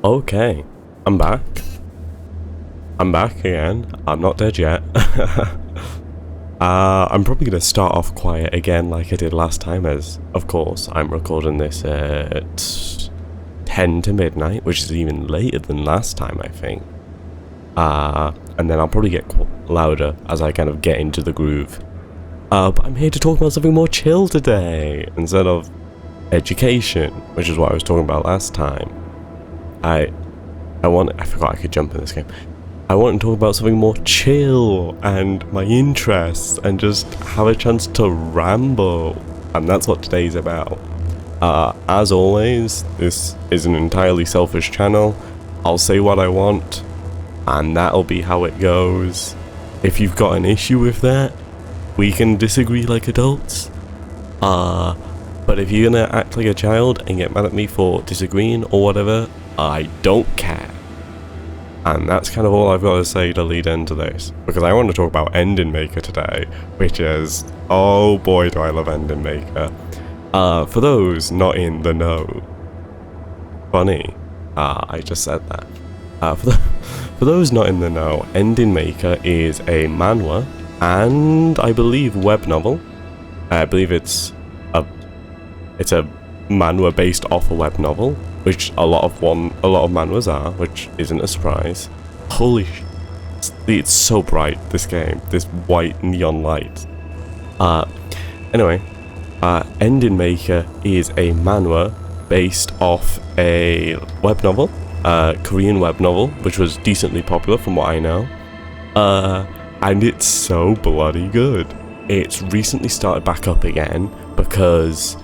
Okay, I'm back. I'm back again. I'm not dead yet. I'm probably going to start off quiet again like I did last time, as, of course, I'm recording this at 10 to midnight, which is even later than last time, I think. And then I'll probably get louder as I kind of get into the groove. But I'm here to talk about something more chill today, instead of education, which is what I was talking about last time. I forgot I could jump in this game. I want to talk about something more chill and my interests and just have a chance to ramble. And that's what today's about. As always, this is an entirely selfish channel. I'll say what I want, and that'll be how it goes. If you've got an issue with that, we can disagree like adults. But if you're gonna act like a child and get mad at me for disagreeing or whatever, I don't care. And that's kind of all I've got to say to lead into this, because I want to talk about Ending Maker today, which is, oh boy do I love Ending Maker. For those not in the know, funny, I just said that. For those not in the know, Ending Maker is a manhwa and I believe web novel. I believe it's a manhwa based off a web novel, which a lot of manhwas are, which isn't a surprise. Holy it's so bright, this game, this white neon light. Anyway, Ending Maker is a manhwa based off a web novel, Korean web novel, which was decently popular from what I know. And it's so bloody good. It's recently started back up again because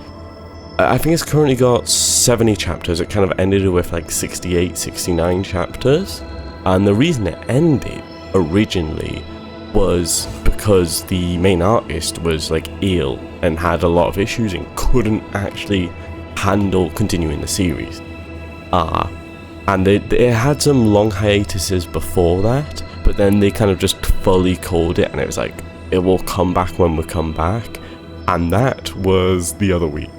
I think it's currently got 70 chapters. It kind of ended with like 68, 69 chapters. And the reason it ended originally was because the main artist was like ill and had a lot of issues and couldn't actually handle continuing the series. And it had some long hiatuses before that, but then they kind of just fully called it, and it was like, it will come back when we come back. And that was the other week.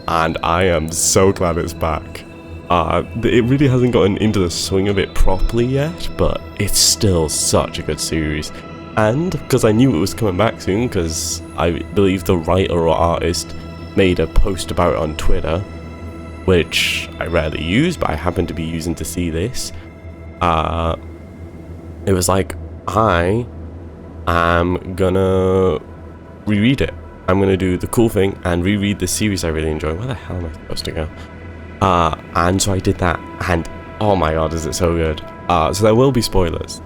And I am so glad it's back. It really hasn't gotten into the swing of it properly yet, but it's still such a good series. And because I knew it was coming back soon, because I believe the writer or artist made a post about it on Twitter, which I rarely use, but I happen to be using to see this. It was like, I am gonna reread it. I'm going to do the cool thing and reread the series I really enjoy. Where the hell am I supposed to go? And so I did that, and oh my god, is it so good. So there will be spoilers.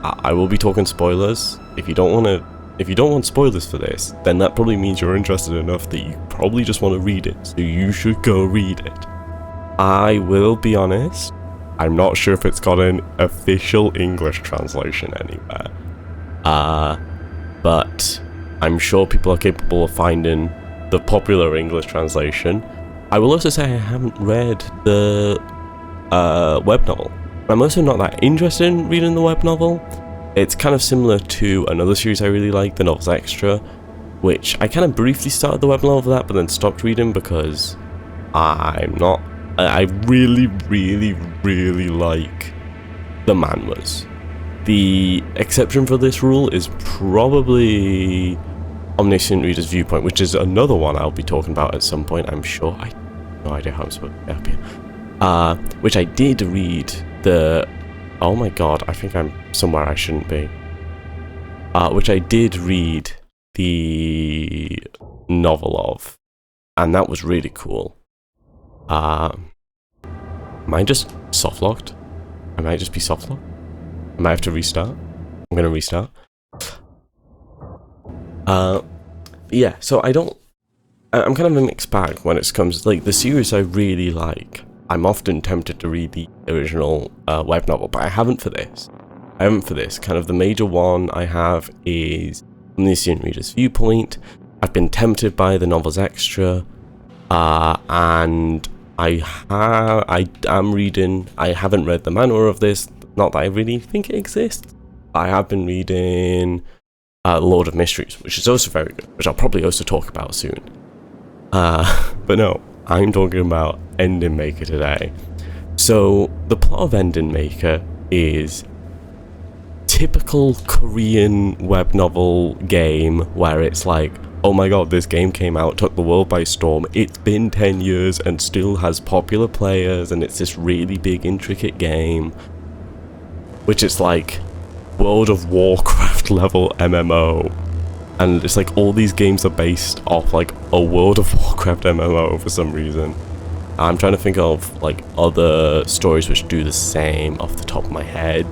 I will be talking spoilers. If you don't want spoilers for this, then that probably means you're interested enough that you probably just want to read it. So you should go read it. I will be honest, I'm not sure if it's got an official English translation anywhere. But I'm sure people are capable of finding the popular English translation. I will also say I haven't read the web novel. I'm also not that interested in reading the web novel. It's kind of similar to another series I really like, The Novels Extra, which I kind of briefly started the web novel for that, but then stopped reading because I really, really, really like the manhwas. The exception for this rule is probably Omniscient Reader's Viewpoint, which is another one I'll be talking about at some point, I'm sure. I have no idea how I'm supposed to get up here. Which I did read the... Oh my god, I think I'm somewhere I shouldn't be. Which I did read the novel of, and that was really cool. Am I just soft-locked? I might just be soft-locked? I might have to restart. I'm gonna restart. Yeah, so I'm kind of a mixed bag when it comes, like, the series I really like. I'm often tempted to read the original web novel, but I haven't for this. Kind of the major one I have is Omniscient Reader's Viewpoint. I've been tempted by The Novels Extra, and I am reading, I haven't read the manhwa of this, not that I really think it exists. I have been reading Lord of Mysteries, which is also very good, which I'll probably also talk about soon. But no, I'm talking about Ending Maker today. So the plot of Ending Maker is typical Korean web novel game where it's like, oh my god, this game came out, took the world by storm, it's been 10 years and still has popular players, and it's this really big intricate game, which is like World of Warcraft level MMO. And it's like all these games are based off like a World of Warcraft MMO for some reason. I'm trying to think of like other stories which do the same off the top of my head.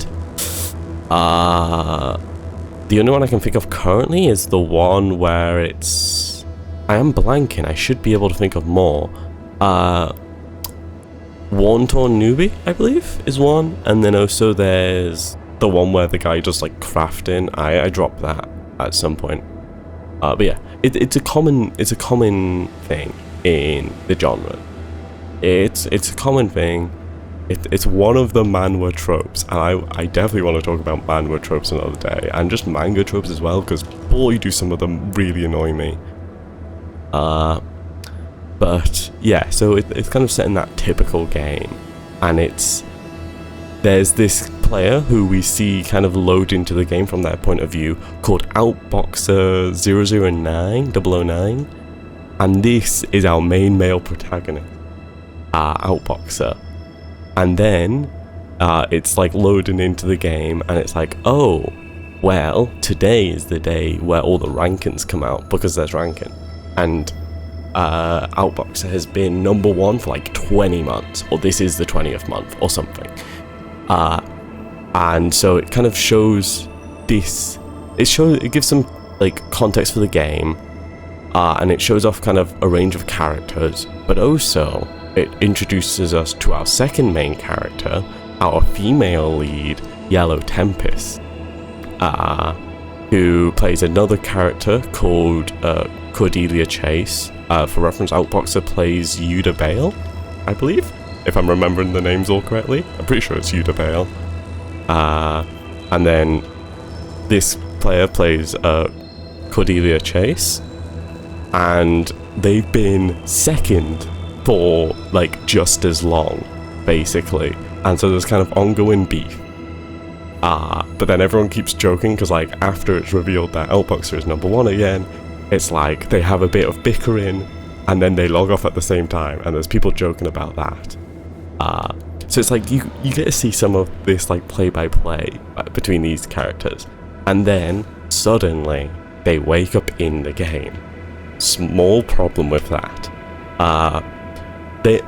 The only one I can think of currently is the one where it's... I am blanking, I should be able to think of more. Worn Torn Newbie, I believe, is one. And then also there's the one where the guy does like crafting. I dropped that at some point. But yeah, it's a common thing in the genre. It's a common thing. It's one of the manhwa tropes, and I definitely want to talk about manhwa tropes another day, and just manga tropes as well, because boy, do some of them really annoy me. But yeah, so it's kind of set in that typical game, and there's this player who we see kind of load into the game from their point of view, called Outboxer 009, and this is our main male protagonist, Outboxer. And then it's like loading into the game, and it's like, oh, well, today is the day where all the rankings come out, because there's ranking. And Outboxer has been number 1 for like 20 months, or this is the 20th month or something. And so it kind of shows this, it gives some like context for the game, and it shows off kind of a range of characters, but also it introduces us to our second main character, our female lead, Yellow Tempest, who plays another character called Cordelia Chase. For reference, Outboxer plays Yuda Bale, I believe, if I'm remembering the names all correctly. I'm pretty sure it's Yuda Bale. And then this player plays Cordelia Chase, and they've been second for like just as long, basically, and so there's kind of ongoing beef. But then everyone keeps joking, because like after it's revealed that Outboxer is number 1 again, it's like they have a bit of bickering, and then they log off at the same time, and there's people joking about that. So it's like you get to see some of this like play-by-play between these characters, and then suddenly they wake up in the game. Small problem with that. They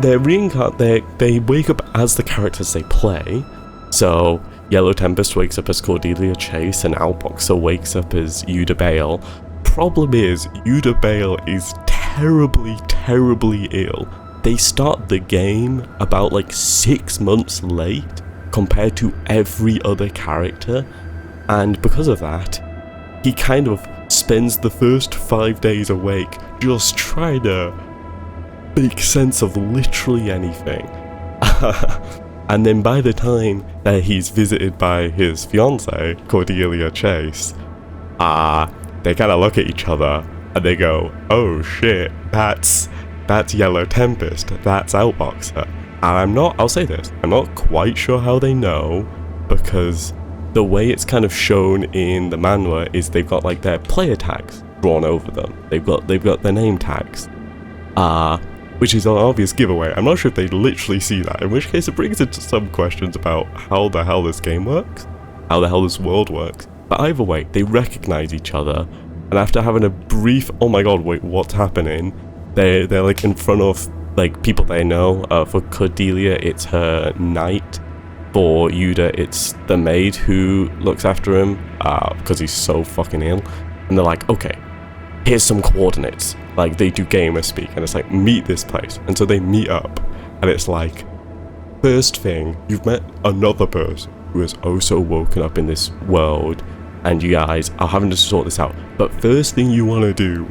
wake up as the characters they play. So Yellow Tempest wakes up as Cordelia Chase, and Outboxer wakes up as Yuda Bale. Problem is, Yuda Bale is terribly, terribly ill. They start the game about like 6 months late compared to every other character, and because of that, he kind of spends the first 5 days awake just trying to make sense of literally anything. And then by the time that he's visited by his fiancée, Cordelia Chase, they kind of look at each other and they go, oh shit, that's Yellow Tempest, that's Outboxer. And I'll say this, I'm not quite sure how they know, because the way it's kind of shown in the manhwa is they've got like their player tags drawn over them. They've got their name tags. Which is an obvious giveaway. I'm not sure if they literally see that, in which case it brings into some questions about how the hell this game works, how the hell this world works. But either way, they recognize each other, and after having a brief, oh my god, wait, what's happening? They're like in front of like people they know. For Cordelia, it's her knight. For Yuda, it's the maid who looks after him, because he's so fucking ill. And they're like, okay, here's some coordinates. Like, they do gamer speak, and it's like, meet this place. And so they meet up, and it's like, first thing, you've met another person who has also woken up in this world, and you guys are having to sort this out. But first thing you want to do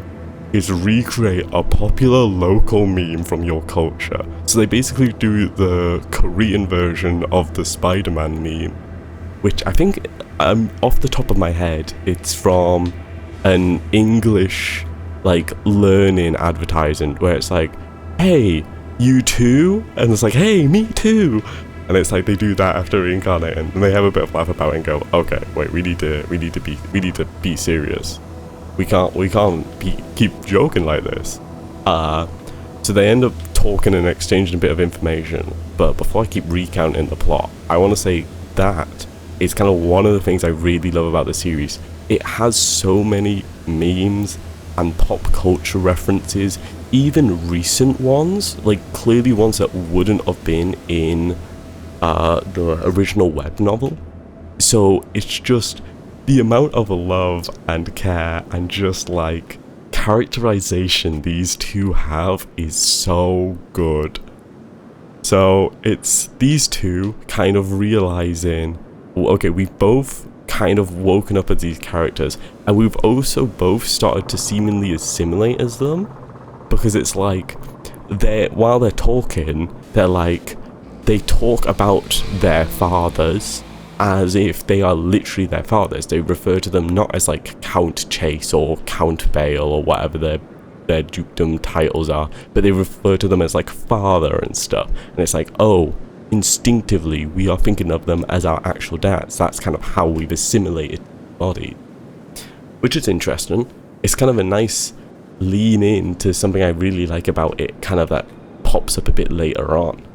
is recreate a popular local meme from your culture. So they basically do the Korean version of the Spider-Man meme, which I think, off the top of my head, it's from an English like learning advertising where it's like, hey, you too? And it's like, hey, me too. And it's like they do that after reincarnating, and they have a bit of laugh about it and go, okay, wait, we need to be serious. We can't keep joking like this. So they end up talking and exchanging a bit of information. But before I keep recounting the plot, I want to say that it's kind of one of the things I really love about the series. It has so many memes and pop culture references, even recent ones, like clearly ones that wouldn't have been in the original web novel. So it's just the amount of love and care and just like characterization these two have is so good. So it's these two kind of realizing, okay, we've both kind of woken up as these characters, and we've also both started to seemingly assimilate as them, because it's like while they're talking, they talk about their fathers as if they are literally their fathers. They refer to them not as like Count Chase or Count Bale or whatever their dukedom titles are, but they refer to them as like father and stuff. And it's like, oh, instinctively we are thinking of them as our actual dads. That's kind of how we've assimilated body, which is interesting. It's kind of a nice lean into something I really like about it, kind of that pops up a bit later on.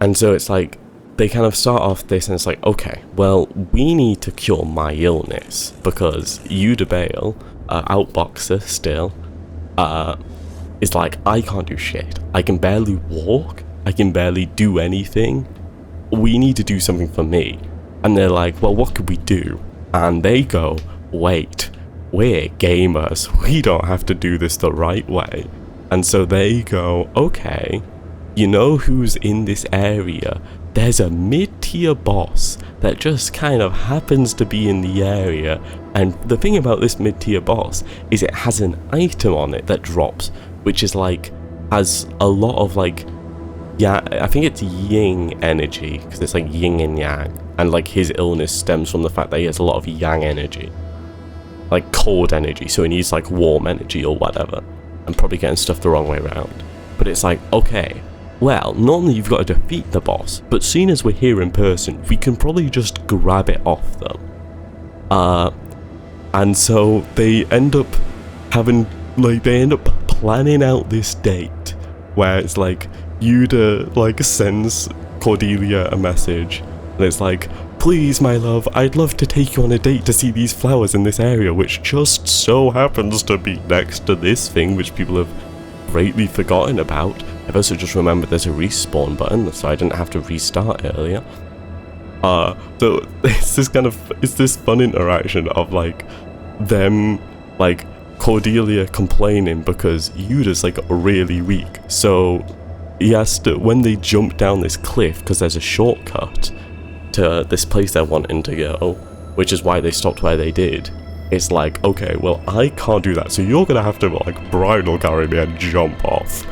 And so it's like they kind of start off this, and it's like, okay, well, we need to cure my illness, because Yuda Bale, outboxer still, is like, I can't do shit. I can barely walk. I can barely do anything. We need to do something for me. And they're like, well, what could we do? And they go, wait, we're gamers. We don't have to do this the right way. And so they go, okay, you know who's in this area? There's a mid-tier boss that just kind of happens to be in the area. And the thing about this mid-tier boss is it has an item on it that drops, which is like, has a lot of like, yeah, I think it's yin energy, because it's like yin and yang, and like his illness stems from the fact that he has a lot of yang energy, like cold energy, so he needs like warm energy or whatever. I'm probably getting stuff the wrong way around, but it's like, okay, well, normally you've got to defeat the boss, but seeing as we're here in person, we can probably just grab it off them. And so they end up planning out this date where it's like Yuda like sends Cordelia a message, and it's like, please my love, I'd love to take you on a date to see these flowers in this area, which just so happens to be next to this thing which people have greatly forgotten about. I've also just remembered there's a respawn button, so I didn't have to restart earlier. So it's this fun interaction of like them, like Cordelia complaining because Yuda's like really weak, so he has to, when they jump down this cliff, because there's a shortcut to this place they're wanting to go, which is why they stopped where they did. It's like, okay, well, I can't do that, so you're gonna have to like bridal carry me and jump off.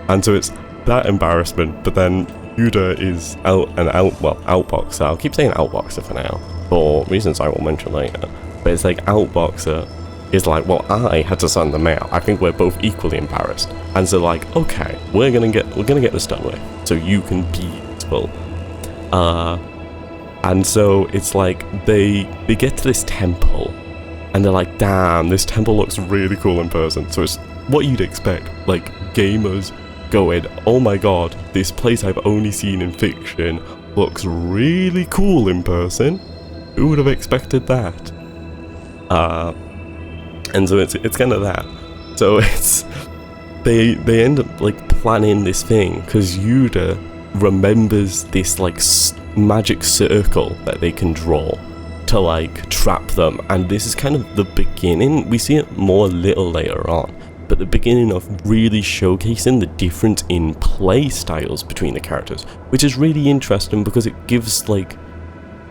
And so it's that embarrassment, but then Yuda is outboxer. I'll keep saying outboxer for now, for reasons I will mention later. But it's like outboxer is like, well, I had to send them out. I think we're both equally embarrassed. And so like, okay, we're gonna get this done with, so you can be useful. And so it's like they get to this temple, and they're like, damn, this temple looks really cool in person. So it's what you'd expect, like gamers going, oh my god, this place I've only seen in fiction looks really cool in person. Who would have expected that? And so it's kind of that. So it's they end up like planning this thing because Yuda remembers this like magic circle that they can draw to like trap them, and this is kind of the beginning. We see it more a little later on, but the beginning of really showcasing the difference in play styles between the characters, which is really interesting because it gives like,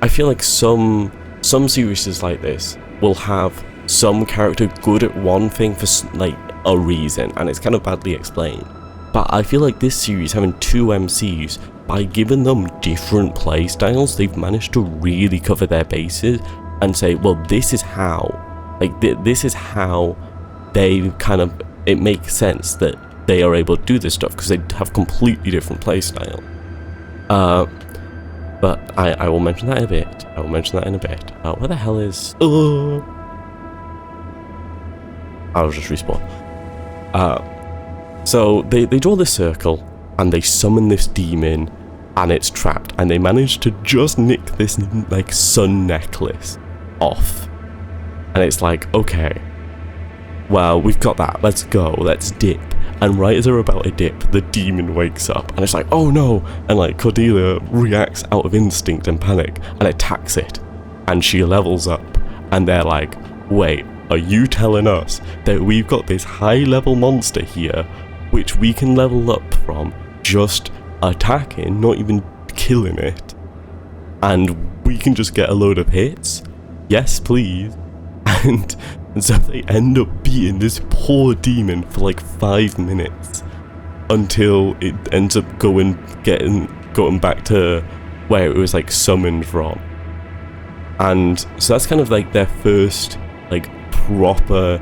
I feel like some series like this will have some character good at one thing for like a reason, and it's kind of badly explained. But I feel like this series having two MCs, by giving them different play styles, they've managed to really cover their bases and say, well, this is how, like this is how they kind of, it makes sense that they are able to do this stuff because they have completely different playstyle. But I will mention that in a bit. Where the hell is... I'll just respawn. So they draw this circle, and they summon this demon, and it's trapped, and they manage to just nick this, like, sun necklace off. And it's like, okay, well, we've got that, let's go, let's dip. And right as they're about to dip, the demon wakes up, and it's like, oh no! And like, Cordelia reacts out of instinct and panic, and attacks it. And she levels up, and they're like, wait, are you telling us that we've got this high-level monster here, which we can level up from just attacking, not even killing it, and we can just get a load of hits? Yes, please. And so they end up beating this poor demon for like 5 minutes until it ends up going back to where it was like summoned from. And so that's kind of like their first like proper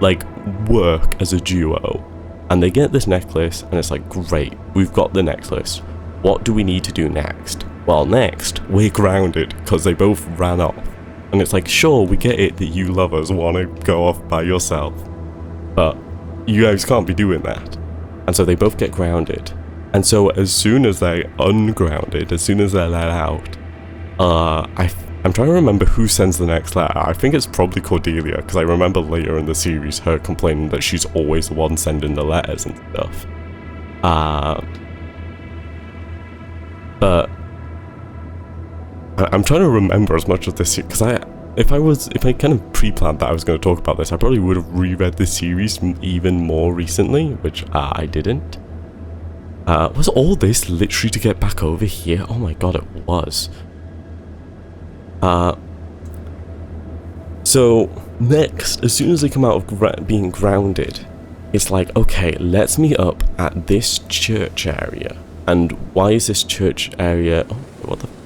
like work as a duo. And they get this necklace, and it's like, great, we've got the necklace. What do we need to do next? Well, next, we're grounded, because they both ran off. And it's like, sure, we get it that you lovers want to go off by yourself, but you guys can't be doing that. And so they both get grounded. And so as soon as they're ungrounded, as soon as they're let out, I'm trying to remember who sends the next letter. I think it's probably Cordelia, because I remember later in the series her complaining that she's always the one sending the letters and stuff. But I'm trying to remember as much of this, because if I kind of pre-planned that I was going to talk about this, I probably would have reread the series even more recently, which I didn't. Was all this literally to get back over here? Oh my god, it was. So next, as soon as they come out of being grounded, it's like, okay, let's meet up at this church area. And why is this church area...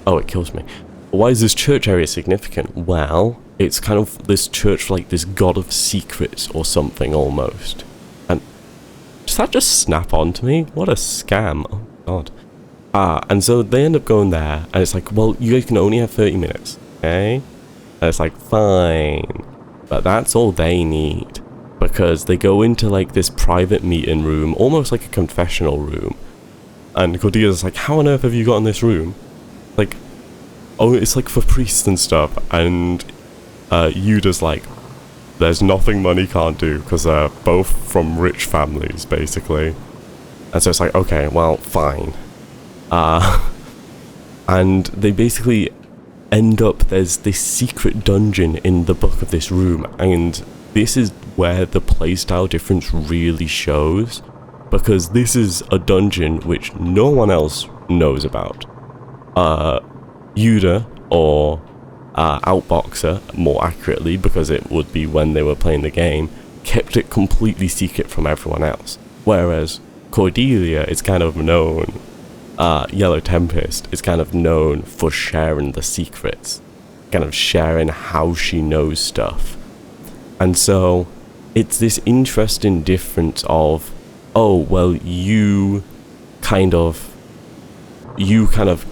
Oh, it kills me. Why is this church area significant? Well, it's kind of this church like this god of secrets or something almost. And does that just snap onto me? What a scam. Oh god. And so they end up going there, and it's like, well, you guys can only have 30 minutes, okay? And it's like, fine. But that's all they need. Because they go into like this private meeting room, almost like a confessional room. And Cordelia's like, how on earth have you got in this room? Like, oh, it's like for priests and stuff. And Yuda's like, there's nothing money can't do, because they're both from rich families, basically. And so it's like, okay, well, fine. And they basically end up, there's this secret dungeon in the book of this room, and this is where the playstyle difference really shows, because this is a dungeon which no one else knows about. Yuda, or Outboxer, more accurately, because it would be when they were playing the game, kept it completely secret from everyone else. Whereas Cordelia is kind of known, Yellow Tempest is kind of known for sharing the secrets, kind of sharing how she knows stuff. And so it's this interesting difference of, oh, well, you kind of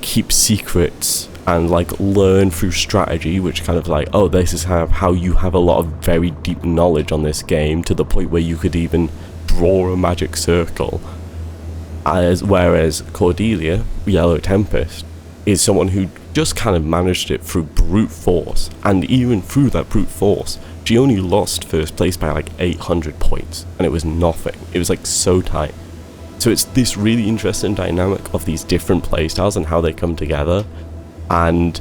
keep secrets and like learn through strategy, which kind of like, oh, this is how you have a lot of very deep knowledge on this game, to the point where you could even draw a magic circle. Whereas Cordelia, Yellow Tempest, is someone who just kind of managed it through brute force, and even through that brute force, she only lost first place by like 800 points, and it was nothing. It was like so tight. So it's this really interesting dynamic of these different playstyles and how they come together, and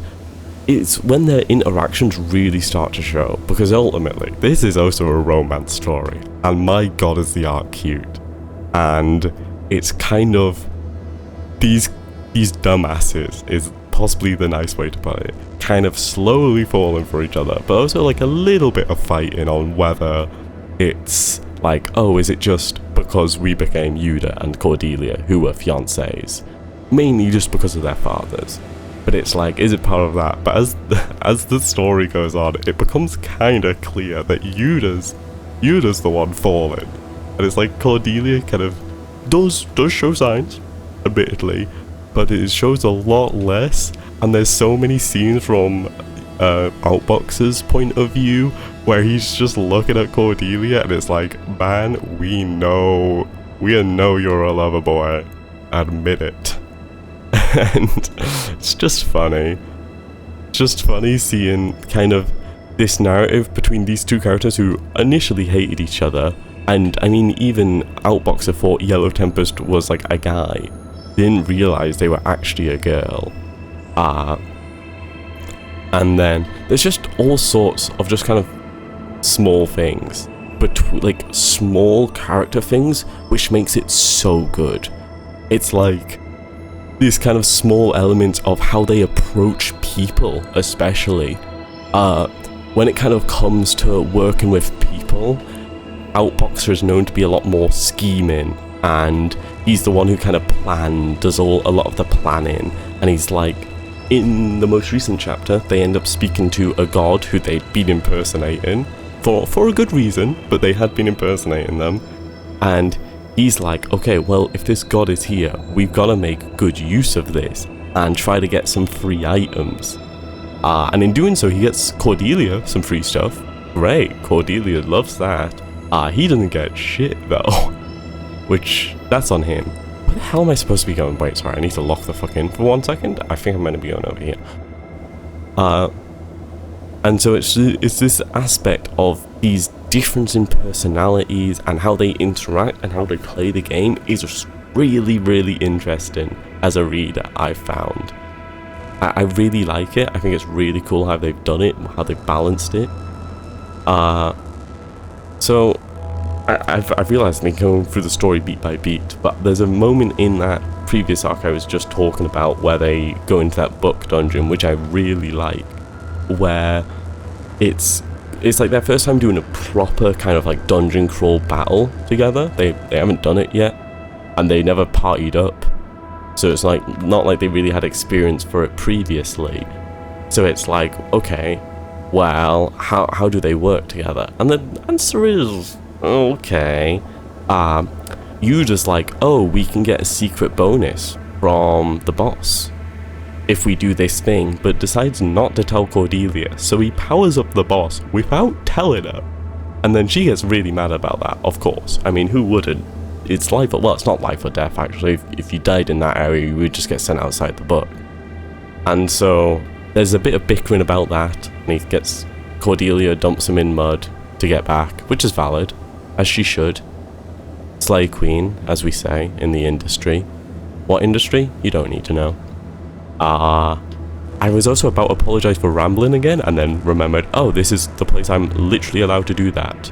it's when their interactions really start to show, because ultimately, this is also a romance story, and my god is the art cute. And it's kind of, these dumbasses is possibly the nice way to put it, kind of slowly falling for each other, but also like a little bit of fighting on whether it's like, oh, is it just because we became Yuda and Cordelia, who were fiancés, mainly just because of their fathers. But it's like, is it part of that? But as the story goes on, it becomes kind of clear that Yuda's the one falling. And it's like Cordelia kind of does show signs, admittedly, but it shows a lot less. And there's so many scenes from Outbox's point of view where he's just looking at Cordelia, and it's like, man, we know you're a lover boy. Admit it. And it's just funny. Just funny seeing kind of this narrative between these two characters who initially hated each other. And I mean, even Outboxer thought Yellow Tempest was like a guy. Didn't realize they were actually a girl. And then there's just all sorts of just kind of small things, but like small character things, which makes it so good. It's like these kind of small elements of how they approach people, especially when it kind of comes to working with people. Outboxer is known to be a lot more scheming, and he's the one who kind of does a lot of the planning. And he's like, in the most recent chapter, they end up speaking to a god who they'd been impersonating for a good reason, but they had been impersonating them. And he's like, okay, well, if this god is here, we've got to make good use of this and try to get some free items. And in doing so, he gets Cordelia some free stuff. Great, Cordelia loves that. He doesn't get shit though, which that's on him. Where the hell am I supposed to be going? Wait, sorry, I need to lock the fuck in for 1 second. I think I'm meant to be going over here. And so it's this aspect of these difference in personalities and how they interact and how they play the game is just really, really interesting as a reader, I've found. I really like it. I think it's really cool how they've done it, how they've balanced it. So I've realised I've been going through the story beat by beat, but there's a moment in that previous arc I was just talking about where they go into that book dungeon, which I really like, where it's like their first time doing a proper kind of like dungeon crawl battle together. They haven't done it yet, and they never partied up, so it's like not like they really had experience for it previously. So it's like, okay, well, how do they work together? And the answer is okay. You just like, oh, we can get a secret bonus from the boss if we do this thing, but decides not to tell Cordelia, so he powers up the boss without telling her. And then she gets really mad about that, of course. I mean, who wouldn't? It's life, well, it's not life or death, actually. If you died in that area, you would just get sent outside the book. And so there's a bit of bickering about that, and he gets Cordelia dumps him in mud to get back, which is valid, as she should. Slay Queen, as we say in the industry. What industry? You don't need to know. I was also about to apologise for rambling again, and then remembered, oh, this is the place I'm literally allowed to do that.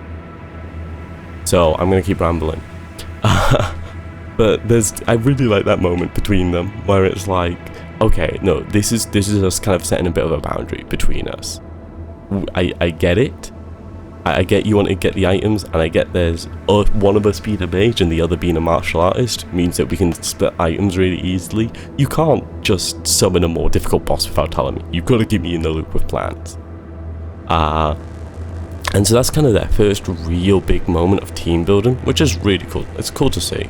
So I'm gonna keep rambling. But I really like that moment between them, where it's like, okay, no, this is us kind of setting a bit of a boundary between us. I get it. I get you want to get the items, and I get there's one of us being a mage and the other being a martial artist means that we can split items really easily. You can't just summon a more difficult boss without telling me. You've got to keep me in the loop with plans. And so that's kind of their first real big moment of team building, which is really cool. It's cool to see.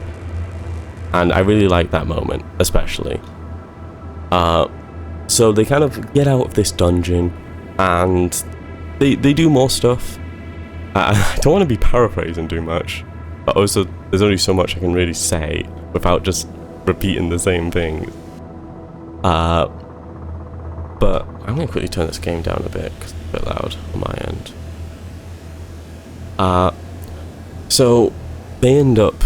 And I really like that moment, especially. So they kind of get out of this dungeon, and they do more stuff. I don't want to be paraphrasing too much, but also there's only so much I can really say without just repeating the same thing. But I'm going to quickly turn this game down a bit because it's a bit loud on my end. So they end up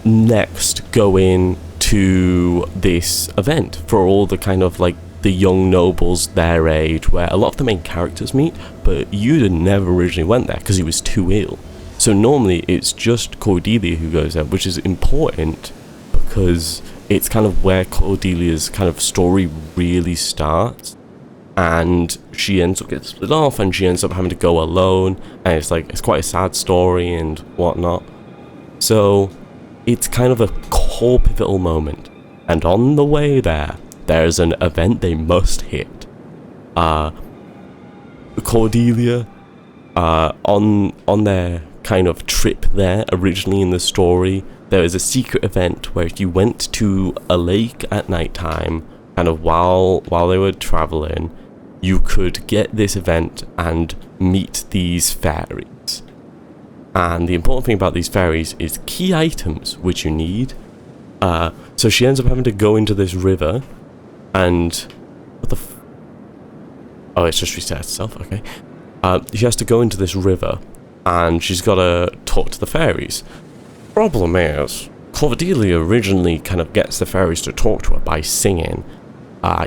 next going to this event for all the kind of like the young nobles their age, where a lot of the main characters meet, but Yuda never originally went there because he was too ill. So normally it's just Cordelia who goes there, which is important because it's kind of where Cordelia's kind of story really starts, and she ends up getting split off and she ends up having to go alone, and it's like, it's quite a sad story and whatnot. So it's kind of a core pivotal moment, and on the way there's an event they must hit. Cordelia, on their kind of trip there originally in the story. There was a secret event where if you went to a lake at nighttime, kind of while they were traveling, you could get this event and meet these fairies. And the important thing about these fairies is key items which you need. So she ends up having to go into this river, and what the oh, it's just reset itself. Okay. She has to go into this river, and she's got to talk to the fairies. Problem is, Cordelia originally kind of gets the fairies to talk to her by singing.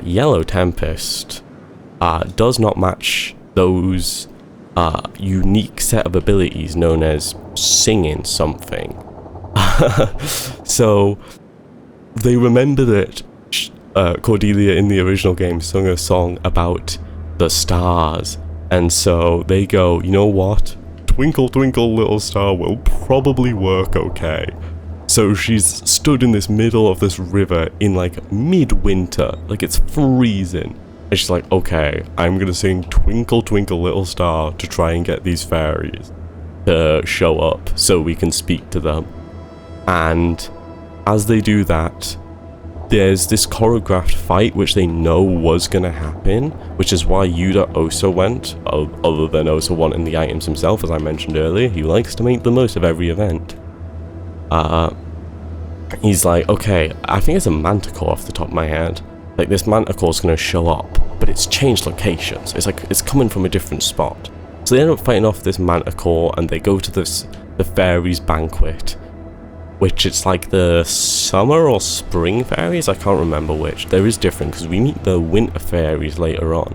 Yellow Tempest does not match those unique set of abilities known as singing something. So they remember that Cordelia in the original game sung a song about the stars, and so they go, you know what? Twinkle Twinkle Little Star will probably work okay. So she's stood in this middle of this river in like midwinter, like it's freezing. And she's like, okay, I'm gonna sing Twinkle Twinkle Little Star to try and get these fairies to show up so we can speak to them. And as they do that, there's this choreographed fight which they know was gonna happen, which is why Yuda also went, other than also wanting the items himself, as I mentioned earlier. He likes to make the most of every event. He's like, okay, I think it's a manticore off the top of my head. Like, this manticore's gonna show up, but it's changed locations. It's like, it's coming from a different spot. So they end up fighting off this manticore, and they go to the fairies banquet, which it's like the summer or spring fairies, I can't remember which. There is different, because we meet the winter fairies later on.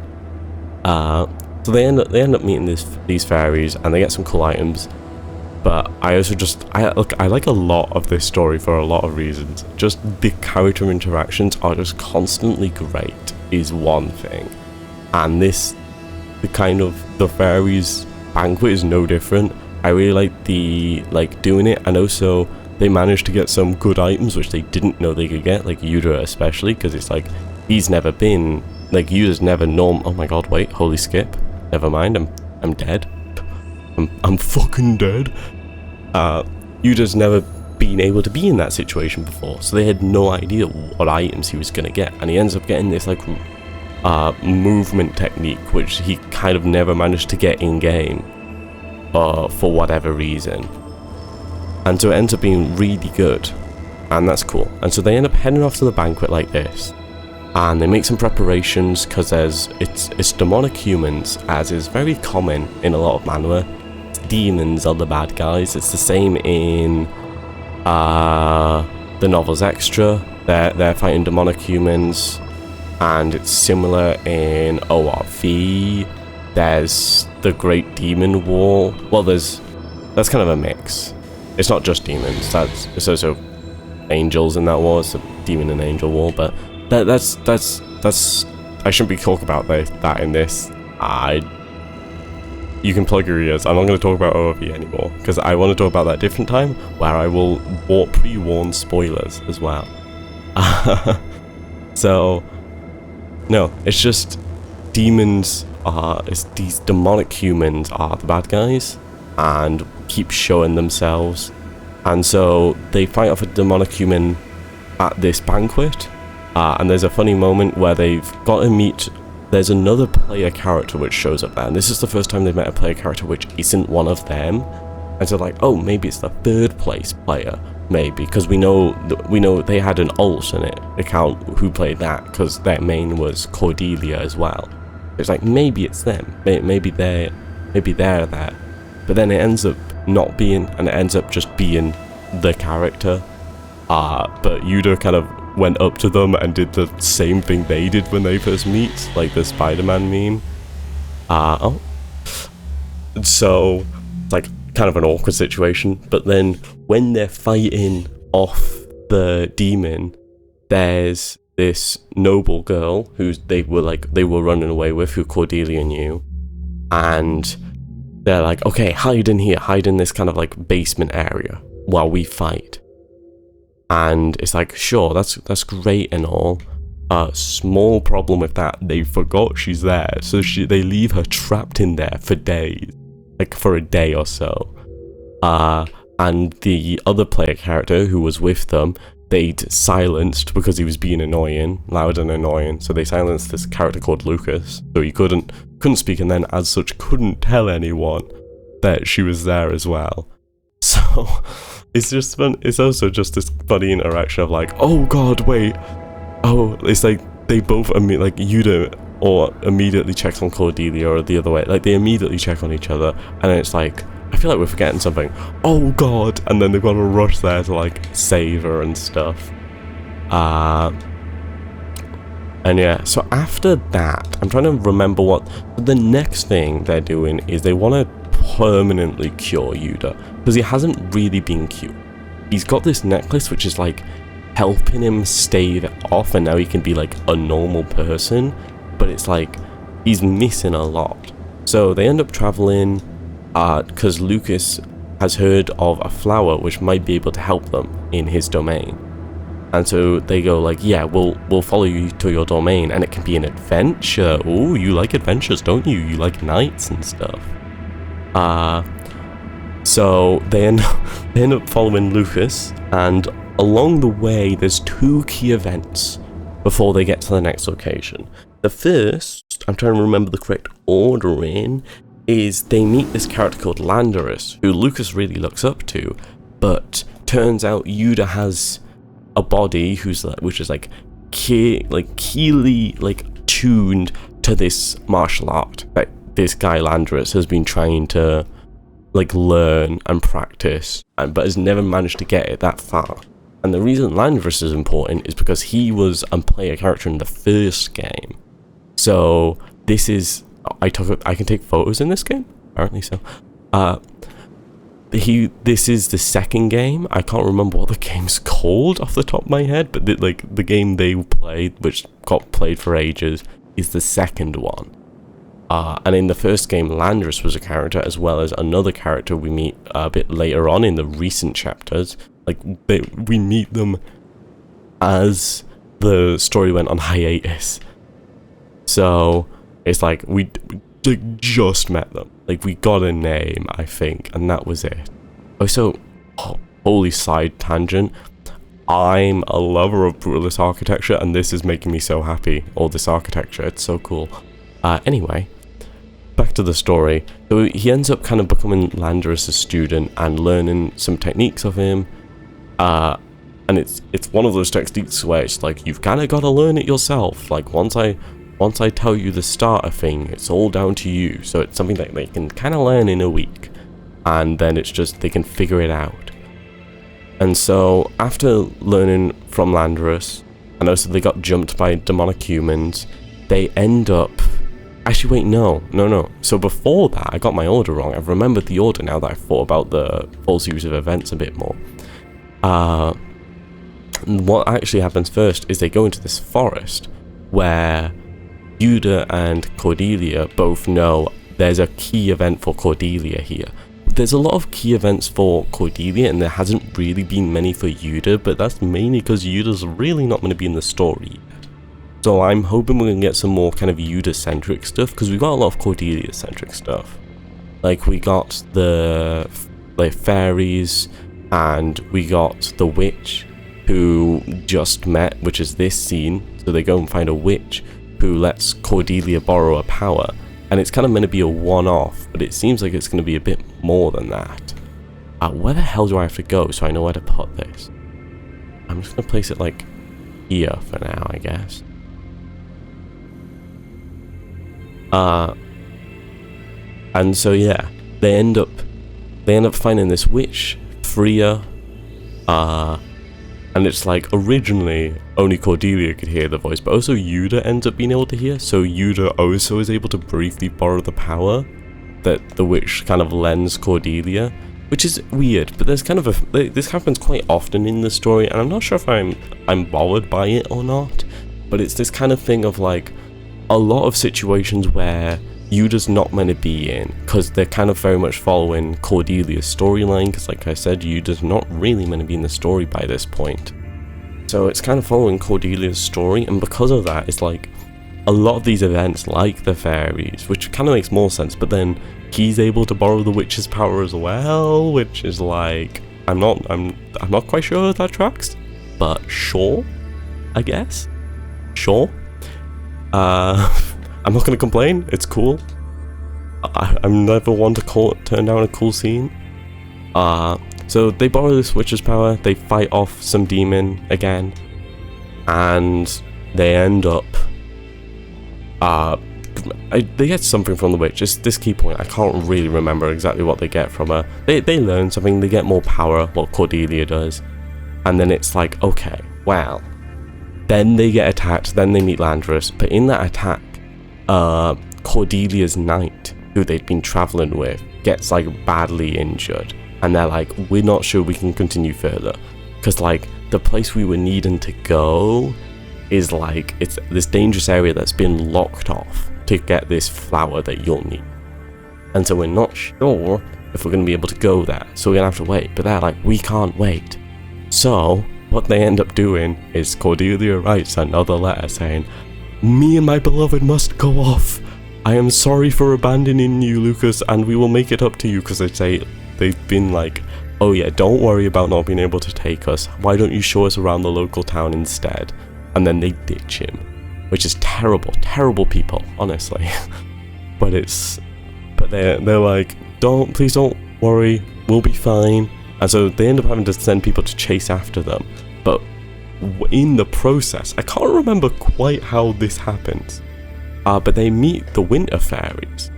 So they end up meeting these fairies, and they get some cool items. But I also I like a lot of this story for a lot of reasons. Just the character interactions are just constantly great is one thing. And the fairies banquet is no different. I really like doing it, and also they managed to get some good items which they didn't know they could get, like Yuda especially, because it's like, he's never been, like, Yuda's never oh my god, wait, holy skip. Never mind, I'm dead. I'm fucking dead. Yuda's never been able to be in that situation before, so they had no idea what items he was gonna get, and he ends up getting this like movement technique which he kind of never managed to get in game for whatever reason, and so it ends up being really good, and that's cool. And so they end up heading off to the banquet like this, and they make some preparations because it's demonic humans, as is very common in a lot of manhwa. Demons are the bad guys. It's the same in the novels extra. They're fighting demonic humans, and it's similar in ORV. There's the Great Demon War. Well, that's kind of a mix. It's not just demons. It's also angels in that war. It's a demon and angel war. But that's I shouldn't be talking about that in this. You can plug your ears. I'm not going to talk about ORV anymore, because I want to talk about that different time, where I will pre-warn spoilers as well. So, no, it's just these demonic humans are the bad guys, and keep showing themselves. And so they fight off a demonic human at this banquet, and there's a funny moment where they've got to meet. There's another player character which shows up there, and this is the first time they've met a player character which isn't one of them. And so like, oh, maybe it's the third place player, maybe, because we know they had an alternate account who played that, because their main was Cordelia as well. It's like, maybe it's them, maybe they're there, but then it ends up not being, and it ends up just being the character. But Yuda kind of went up to them and did the same thing they did when they first meet, like the Spider-Man meme. So it's like kind of an awkward situation. But then when they're fighting off the demon, there's this noble girl who they were running away with, who Cordelia knew, and they're like, okay, hide in here, hide in this kind of like basement area while we fight. And it's like, sure, that's great and all. Small problem with that, they forgot she's there, so they leave her trapped in there for days, like for a day or so. And the other player character who was with them, they'd silenced because he was being annoying, loud and annoying. So they silenced this character called Lucas, so he couldn't speak, and then as such couldn't tell anyone that she was there as well. So it's just fun. It's also just this funny interaction of like, oh god, wait, oh, it's like they both like Yuda or immediately checks on Cordelia or the other way, like they immediately check on each other, and then it's like, I feel like we're forgetting something, oh god, and then they've got to rush there to like save her and stuff. And yeah, so after that, I'm trying to remember what the next thing they're doing is. They want to permanently cure Yuda, because he hasn't really been cured. He's got this necklace which is like helping him stave it off, and now he can be like a normal person, but it's like he's missing a lot. So they end up traveling because Lucas has heard of a flower which might be able to help them in his domain. And so they go like, yeah, we'll follow you to your domain, and it can be an adventure. Oh, you like adventures, don't you? You like knights and stuff. So they end up following Lucas, and along the way there's 2 key events before they get to the next location. The first, I'm trying to remember the correct ordering, is they meet this character called Landorus, who Lucas really looks up to, but turns out Yuda has a body which is like keely tuned to this martial art that this guy Landorus has been trying to like learn and practice, but has never managed to get it that far. And the reason Landorus is important is because he was a player character in the first game. So this is, I can take photos in this game, apparently so. This is the second game. I can't remember what the game's called off the top of my head, but the game they played, which got played for ages, is the second one. And in the first game, Landorus was a character, as well as another character we meet a bit later on in the recent chapters. We meet them as the story went on hiatus. So it's like we just met them. Like, we got a name, I think, and that was it. Also, holy side tangent, I'm a lover of brutalist architecture, and this is making me so happy. All this architecture, it's so cool. Anyway, back to the story. So he ends up kind of becoming Landorus' student and learning some techniques of him. And it's one of those techniques where it's like, you've kind of got to learn it yourself. Like, once I tell you the starter thing, it's all down to you. So it's something that they can kind of learn in a week, and then it's just they can figure it out. And so after learning from Landorus, and also they got jumped by demonic humans, they end up... Actually, wait, no. So before that, I got my order wrong. I've remembered the order now that I've thought about the full series of events a bit more. What actually happens first is they go into this forest where Yuda and Cordelia both know there's a key event for Cordelia here. There's a lot of key events for Cordelia, and there hasn't really been many for Yuda, but that's mainly because Yuda's really not going to be in the story yet. So I'm hoping we're going to get some more kind of Yuda-centric stuff, because we got a lot of Cordelia-centric stuff. Like, we got the fairies, and we got the witch who just met, which is this scene. So they go and find a witch who lets Cordelia borrow a power, and it's kind of meant to be a one-off, but it seems like it's going to be a bit more than that. Where the hell do I have to go so I know where to put this? I'm just going to place it like here for now, I guess. And so yeah, they end up finding this witch, Freya, and it's like, originally, only Cordelia could hear the voice, but also Yuda ends up being able to hear, so Yuda also is able to briefly borrow the power that the witch kind of lends Cordelia, which is weird, but there's kind of this happens quite often in the story, and I'm not sure if I'm bothered by it or not, but it's this kind of thing of like, a lot of situations where Yuda's not meant to be in, because they're kind of very much following Cordelia's storyline, because like I said, Yuda's not really meant to be in the story by this point. So it's kind of following Cordelia's story, and because of that, it's like, a lot of these events, like the fairies, which kind of makes more sense, but then he's able to borrow the witch's power as well, which is like, I'm not quite sure if that tracks, but sure, I guess, sure. I'm not gonna complain. It's cool. I'm never one to turn down a cool scene. So they borrow this witch's power. They fight off some demon again, and they end up. They get something from the witch. It's this key point. I can't really remember exactly what they get from her. They learn something. They get more power. What Cordelia does, and then it's like, okay, well. Then they get attacked. Then they meet Landris. But in that attack, Cordelia's knight, who they'd been traveling with, gets like badly injured, and they're like, we're not sure we can continue further, because like the place we were needing to go is like, it's this dangerous area that's been locked off to get this flower that you'll need, and so we're not sure if we're going to be able to go there, so we're gonna have to wait. But they're like, we can't wait. So what they end up doing is Cordelia writes another letter saying, me and my beloved must go off. I am sorry for abandoning you, Lucas, and we will make it up to you, because they say they've been like, oh yeah, don't worry about not being able to take us. Why don't you show us around the local town instead? And then they ditch him, which is terrible, terrible people, honestly. but they're like, please don't worry, we'll be fine. And so they end up having to send people to chase after them. But in the process, I can't remember quite how this happens. But they meet the winter fairies,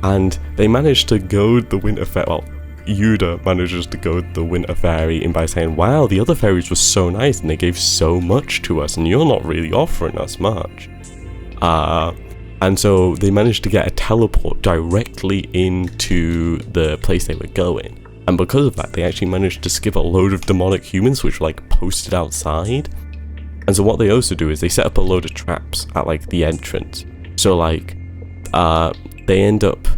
and they manage to goad the winter fairy. Well, Yuda manages to goad the winter fairy in by saying, wow, the other fairies were so nice and they gave so much to us, and you're not really offering us much. And so they managed to get a teleport directly into the place they were going. And because of that, they actually managed to skip a load of demonic humans which were like posted outside. And so what they also do is they set up a load of traps at like the entrance. So like, they end up,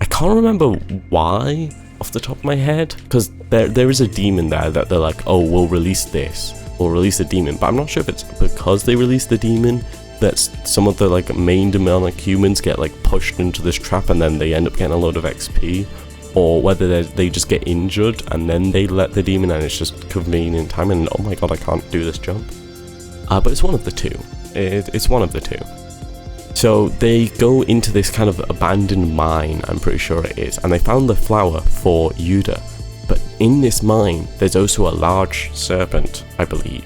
I can't remember why off the top of my head, because there is a demon there that they're like, oh, we'll release this, we'll release the demon. But I'm not sure if it's because they released the demon that some of the like main demonic humans get like pushed into this trap and then they end up getting a load of XP, or whether they just get injured and then they let the demon and it's just convenient time and oh my god, I can't do this jump. But it's one of the two. It's one of the two. So they go into this kind of abandoned mine, I'm pretty sure it is, and they found the flower for Yuda. But in this mine, there's also a large serpent, I believe.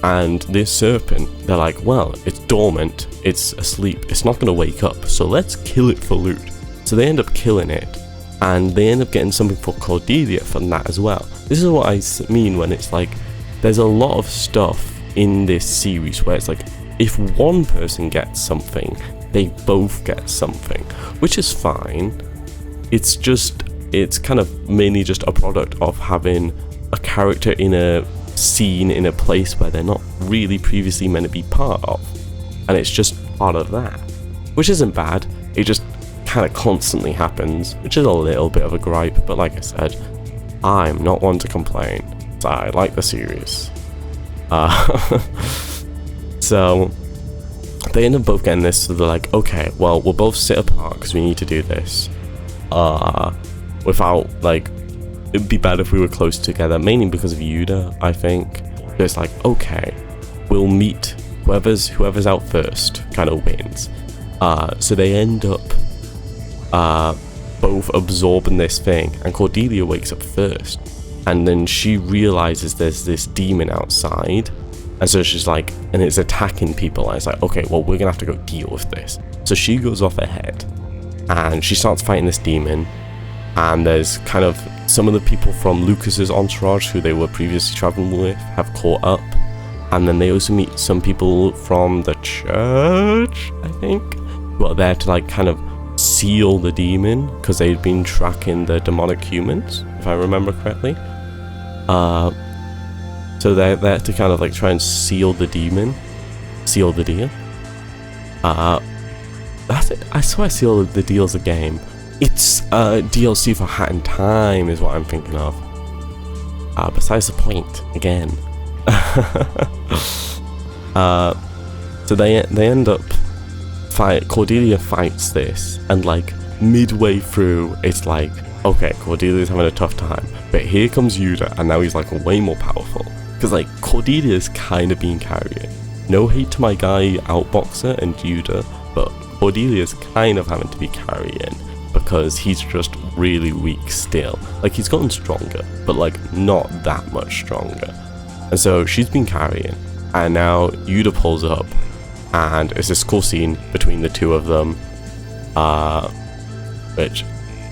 And this serpent, they're like, well, it's dormant, it's asleep, it's not going to wake up, so let's kill it for loot. So they end up killing it, and they end up getting something for Cordelia from that as well. This is what I mean when it's like, there's a lot of stuff in this series where it's like, if one person gets something, they both get something, which is fine. It's kind of mainly just a product of having a character in a scene in a place where they're not really previously meant to be part of, and it's just part of that, which isn't bad. It just kind of constantly happens, which is a little bit of a gripe, but like I said, I'm not one to complain. I like the series. So they end up both getting this, so they're like, okay, well, we'll both sit apart because we need to do this. Without, like, it'd be bad if we were close together, mainly because of Yuda, I think. So it's like, okay, we'll meet whoever's out first kind of wins. So they end up both absorbing this thing, and Cordelia wakes up first, and then she realizes there's this demon outside. And so she's like, and it's attacking people, and it's like, okay, well, we're gonna have to go deal with this. So she goes off ahead, and she starts fighting this demon, and there's kind of some of the people from Lucas's entourage who they were previously traveling with have caught up, and then they also meet some people from the church, I think, who are there to like kind of seal the demon, because they'd been tracking the demonic humans, if I remember correctly. So they're there to kind of like try and seal the demon, seal the deal. That's it. I swear Seal the Deal's a game. It's DLC for Hat in Time is what I'm thinking of. Besides the point, again. So they end up Cordelia fights this, and like midway through, it's like, okay, Cordelia's having a tough time, but here comes Yuda, and now he's like way more powerful. Because like Cordelia's kind of being carrying. No hate to my guy Outboxer and Yuda, but Cordelia's kind of having to be carrying because he's just really weak still. Like he's gotten stronger, but like not that much stronger. And so she's been carrying, and now Yuda pulls up, and it's this cool scene between the two of them, which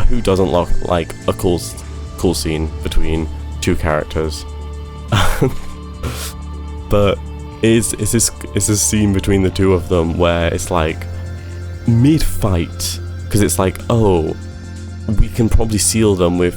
who doesn't like a cool scene between two characters? But is this scene between the two of them where it's like mid-fight, because it's like, oh, we can probably seal them with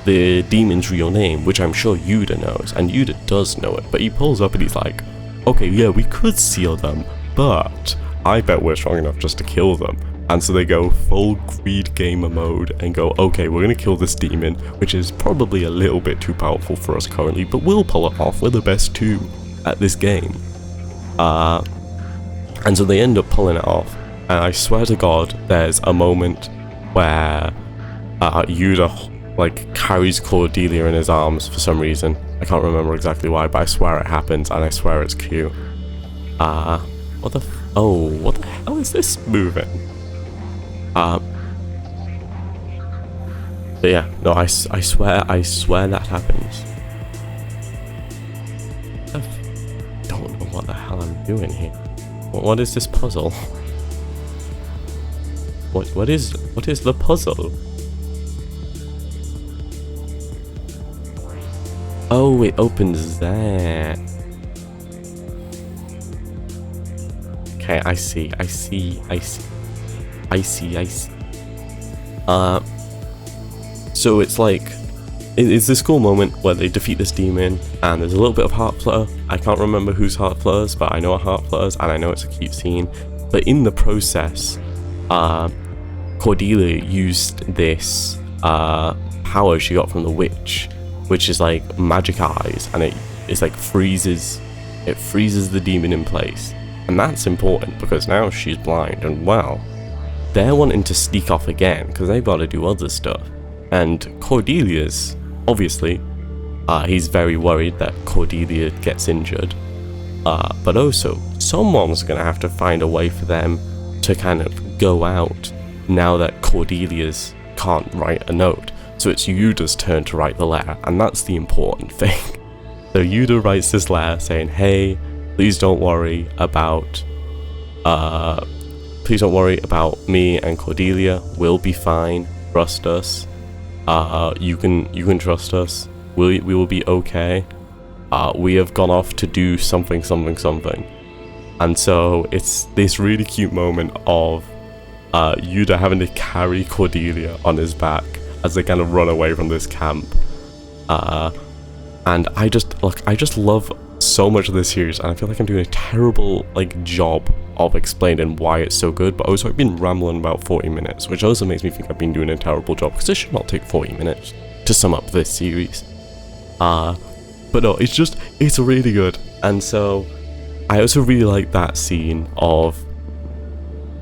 the demon's real name, which I'm sure Yuda knows, and Yuda does know it, but he pulls up and he's like, okay, yeah, we could seal them, but I bet we're strong enough just to kill them. And so they go full greed gamer mode and go, okay, we're gonna kill this demon, which is probably a little bit too powerful for us currently, but we'll pull it off. We're the best two at this game. And so they end up pulling it off, and I swear to God, there's a moment where Yuda like carries Cordelia in his arms for some reason. I can't remember exactly why, but I swear it happens, and I swear it's cute. What the hell is this moving? But yeah, no, I swear that happens. I don't know what the hell I'm doing here. What is this puzzle? What is the puzzle? Oh, it opens there. Okay, I see. So it's like, it's this cool moment where they defeat this demon, and there's a little bit of heart flutter. I can't remember whose heart flutters, but I know a heart flutters, and I know it's a cute scene. But in the process, Cordelia used this power she got from the witch, which is like magic eyes, and it's like freezes the demon in place. And that's important because now she's blind, and well, they're wanting to sneak off again because they've got to do other stuff. And Cordelia's, obviously, he's very worried that Cordelia gets injured. But also, someone's going to have to find a way for them to kind of go out now that Cordelia's can't write a note. So it's Yuda's turn to write the letter, and that's the important thing. So Yuda writes this letter saying, hey, please don't worry about me and Cordelia. We'll be fine. Trust us. You can trust us. We will be okay. We have gone off to do something. And so it's this really cute moment of Yuda having to carry Cordelia on his back as they kind of run away from this camp. And I just love so much of this series, and I feel like I'm doing a terrible job of explaining why it's so good, but also I've been rambling about 40 minutes, which also makes me think I've been doing a terrible job, because it should not take 40 minutes to sum up this series. But no, it's really good. And so I also really like that scene of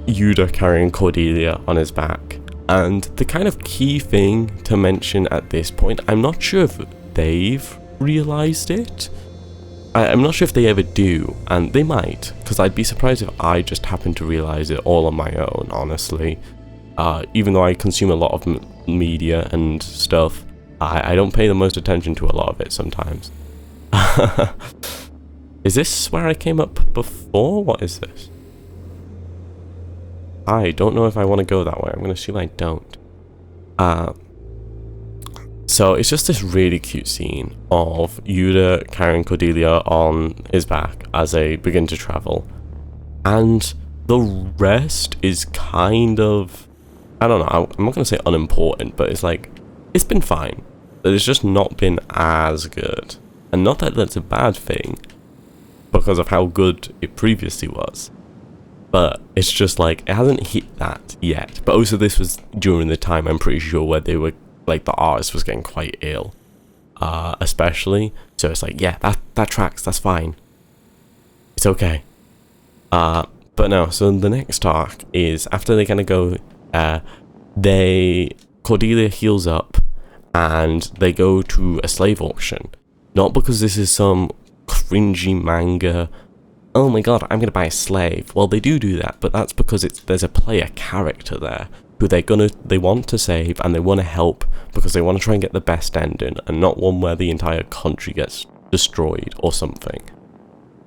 Yuda carrying Cordelia on his back. And the kind of key thing to mention at this point, I'm not sure if they've realized it. I'm not sure if they ever do, and they might, because I'd be surprised if I just happened to realize it all on my own, honestly. Even though I consume a lot of media and stuff, I don't pay the most attention to a lot of it sometimes. Is this where I came up before? What is this? I don't know if I want to go that way. I'm going to assume I don't. So it's just this really cute scene of Yuda carrying Cordelia on his back as they begin to travel. And the rest is kind of, I don't know, I'm not going to say unimportant, but it's like, it's been fine. But it's just not been as good. And not that that's a bad thing, because of how good it previously was. But it's just like, it hasn't hit that yet. But also this was during the time, I'm pretty sure, where they were, the artist was getting quite ill. Especially. So it's like, yeah, that tracks, that's fine. It's okay. But no, so the next arc is after they kind of go, Cordelia heals up and they go to a slave auction. Not because this is some cringy manga, oh my god, I'm gonna buy a slave. Well, they do that, but that's because there's a player character there who they want to save and they want to help because they want to try and get the best ending and not one where the entire country gets destroyed or something.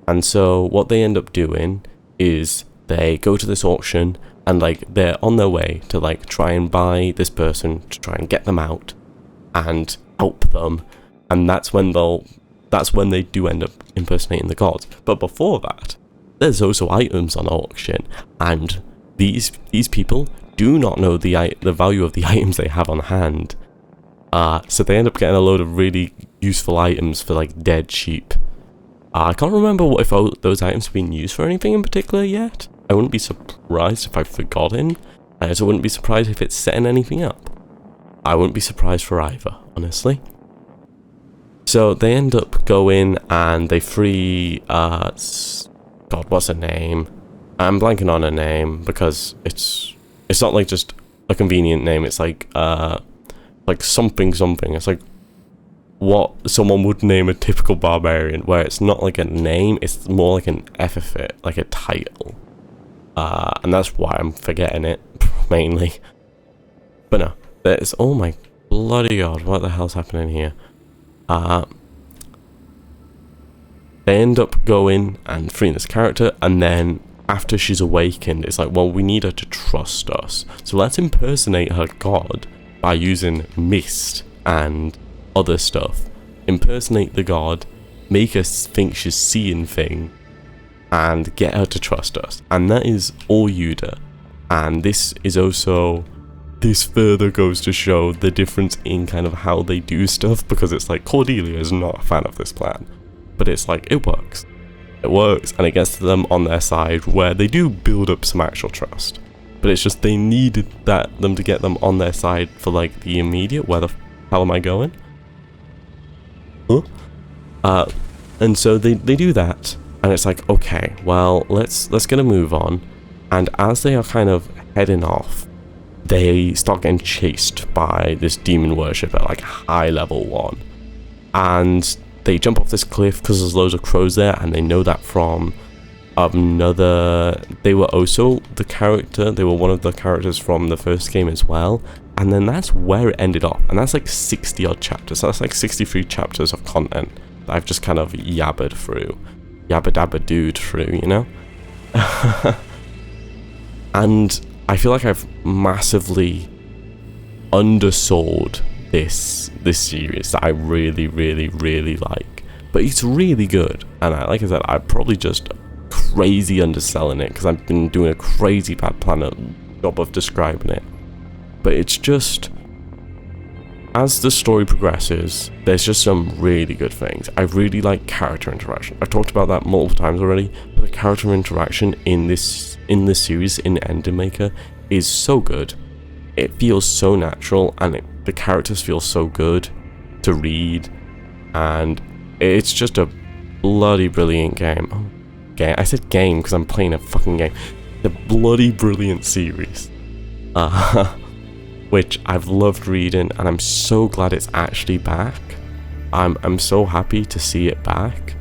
And so what they end up doing is they go to this auction and like they're on their way to like try and buy this person to try and get them out and help them, and that's when they do end up impersonating the gods. But before that, there's also items on auction, and these people do not know the value of the items they have on hand. So they end up getting a load of really useful items for like dead cheap. I can't remember if those items have been used for anything in particular yet. I wouldn't be surprised if I've forgotten. I also wouldn't be surprised if it's setting anything up. I wouldn't be surprised for either, honestly. So they end up going and they free, God, what's her name? I'm blanking on her name because it's not like just a convenient name. It's like something. It's like what someone would name a typical barbarian, where it's not like a name, it's more like an epithet, like a title. And that's why I'm forgetting it, mainly. But no, there's, oh my bloody god, what the hell's happening here? They end up going and freeing this character, and then after she's awakened, it's like, well, we need her to trust us. So let's impersonate her god by using mist and other stuff. Impersonate the god, make her think she's seeing things, and get her to trust us. And that is all Yuda. And this further goes to show the difference in kind of how they do stuff, because it's like Cordelia is not a fan of this plan, but it's like it works, and it gets them on their side where they do build up some actual trust. But it's just they needed them to get them on their side for like the immediate, where the hell am I going? Huh? And so they do that, and it's like, okay, well, let's get a move on. And as they are kind of heading off, they start getting chased by this demon worship at like high level 1, and they jump off this cliff because there's loads of crows there, and they know that from another. They were also they were one of the characters from the first game as well, and then that's where it ended off, and that's like 60 odd chapters. So that's like 63 chapters of content that I've just kind of yabba dabba dooed through, you know. And I feel like I've massively undersold this series that I really, really, really like. But it's really good, and like I said, I'm probably just crazy underselling it because I've been doing a crazy bad job of describing it. But it's just, as the story progresses, there's just some really good things. I really like character interaction. I've talked about that multiple times already, but the character interaction in this series, in Ending Maker, is so good. It feels so natural, and the characters feel so good to read, and it's just a bloody brilliant game. I said game because I'm playing a fucking game. The bloody brilliant series. Which I've loved reading, and I'm so glad it's actually back. I'm so happy to see it back.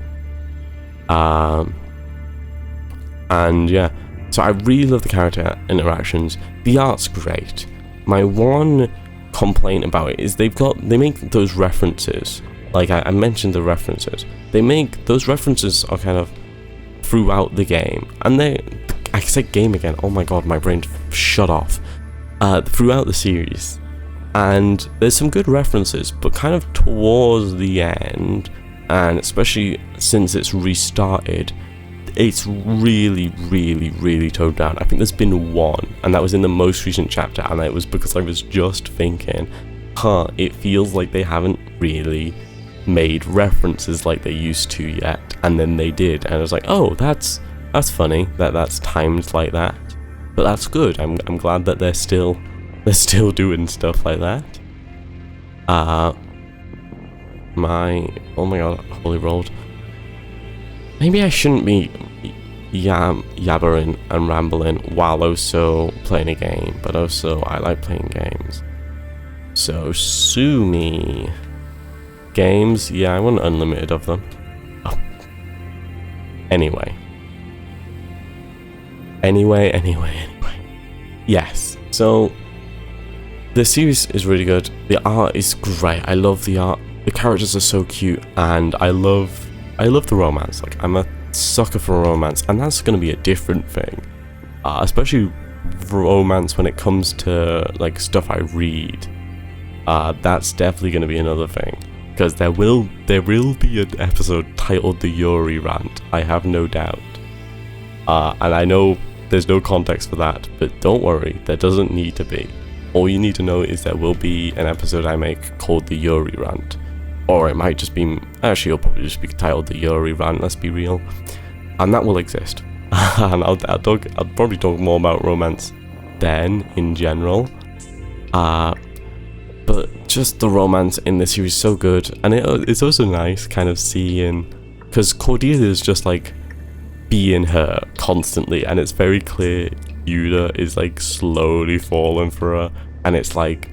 And yeah, so I really love the character interactions. The art's great. My one complaint about it is they make those references. Like I mentioned the references. Those references are kind of throughout the game, and I said game again. Oh my god, my brain shut off. Throughout the series, and there's some good references, but kind of towards the end, and especially since it's restarted, it's really, really, really toned down. I think there's been one, and that was in the most recent chapter, and it was because I was just thinking, it feels like they haven't really made references like they used to yet, and then they did, and I was like, oh, that's funny that's timed like that. But that's good. I'm glad that they're still doing stuff like that. Oh my god, holy rolled. Maybe I shouldn't be yabbering and rambling while also playing a game, but also I like playing games. So sue me. Games, yeah, I want unlimited of them. Oh. Anyway. Yes, so the series is really good. The art is great. I love the art. The characters are so cute, and I love the romance. Like, I'm a sucker for romance, and that's going to be a different thing, especially romance when it comes to like stuff I read. That's definitely going to be another thing, because there will be an episode titled the Yuri rant. I have no doubt, and I know there's no context for that, but don't worry, there doesn't need to be. All you need to know is there will be an episode I make called the Yuri rant. Or it might just be, actually it'll probably just be titled the Yuri rant, let's be real. And that will exist. And I'll probably talk more about romance then, in general. But just the romance in this series is so good. And it's also nice kind of seeing, because Cordelia is just like being her constantly. And it's very clear Yuta is like slowly falling for her. And it's like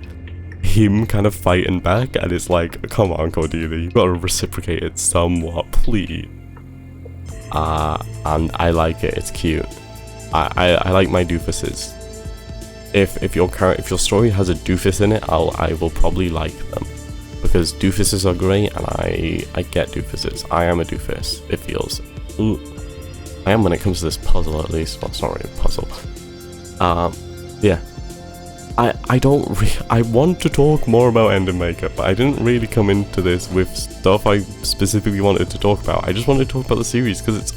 him kind of fighting back, and it's like, come on Cordelia, you gotta reciprocate it somewhat, please. And I like it, it's cute. I like my doofuses. If your story has a doofus in it, I will probably like them, because doofuses are great, and I get doofuses. I am a doofus, it feels. Ooh. I am when it comes to this puzzle, at least. Well, sorry, puzzle. Yeah. I want to talk more about End Maker, but I didn't really come into this with stuff I specifically wanted to talk about. I just wanted to talk about the series because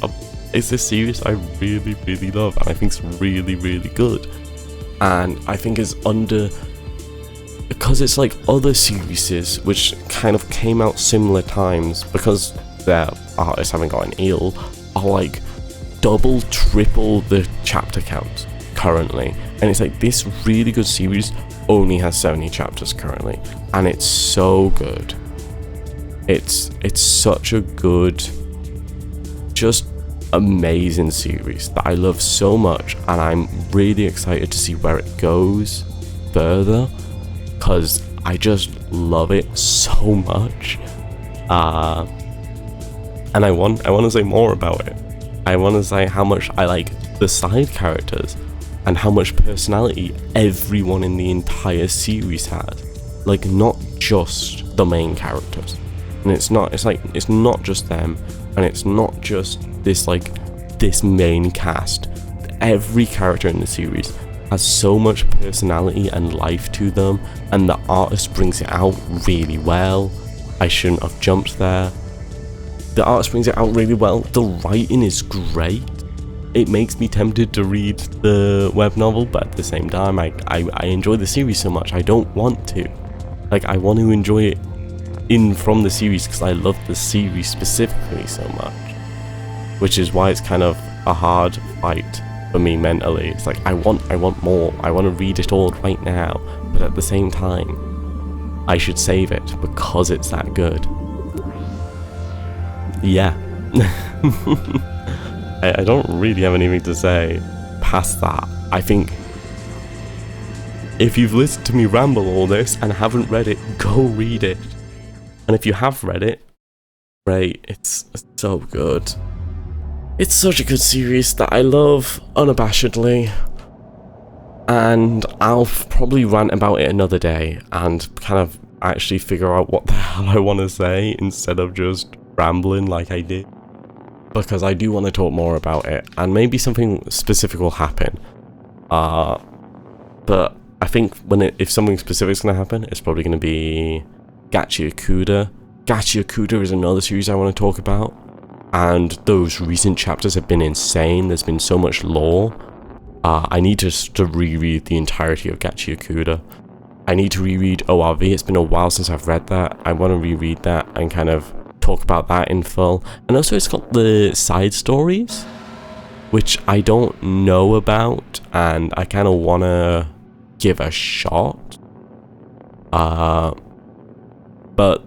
it's this series I really, really love, and I think it's really, really good. And I think it's because it's like other series which kind of came out similar times, because their artists haven't gotten ill, are like double, triple the chapter count currently. And it's like, this really good series only has 70 chapters currently, and it's so good. It's such a good, just amazing series that I love so much, and I'm really excited to see where it goes further, because I just love it so much. And I want to say more about it. I want to say how much I like the side characters, and how much personality everyone in the entire series has. Like, not just the main characters. And it's not just them, and it's not just this main cast. Every character in the series has so much personality and life to them, and the artist brings it out really well. I shouldn't have jumped there. The artist brings it out really well. The writing is great. It makes me tempted to read the web novel, but at the same time, I enjoy the series so much, I don't want to. Like, I want to enjoy it from the series because I love the series specifically so much. Which is why it's kind of a hard fight for me mentally. It's like, I want more. I want to read it all right now, but at the same time, I should save it because it's that good. Yeah. I don't really have anything to say past that. I think if you've listened to me ramble all this and haven't read it, go read it. And if you have read it, great, it's so good. It's such a good series that I love unabashedly. And I'll probably rant about it another day and kind of actually figure out what the hell I want to say instead of just rambling like I did. Because I do want to talk more about it, and maybe something specific will happen. But I think if something specific is going to happen, it's probably going to be Gachi Akuda. Gachi Akuda is another series I want to talk about, and those recent chapters have been insane. There's been so much lore. I need to reread the entirety of Gachi Akuda. I need to reread ORV. It's been a while since I've read that. I want to reread that and kind of talk about that in full. And also it's got the side stories, which I don't know about, and I kind of want to give a shot. But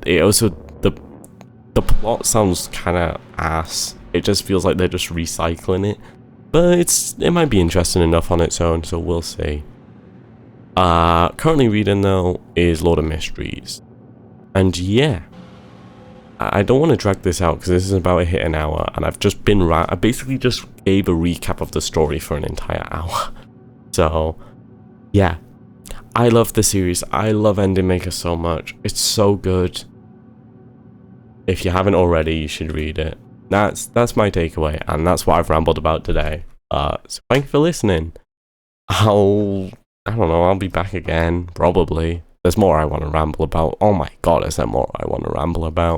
it also, the plot sounds kind of ass. It just feels like they're just recycling it. but it might be interesting enough on its own, so we'll see. Currently reading though is Lord of Mysteries, and yeah, I don't want to drag this out because this is about to hit an hour, and I've just been I basically just gave a recap of the story for an entire hour. So yeah, I love the series. I love Ending Maker so much. It's so good. If you haven't already, you should read it. That's my takeaway, and that's what I've rambled about today. So thank you for listening. I don't know, I'll be back again, probably. There's more I want to ramble about. Oh my god, is there more I want to ramble about?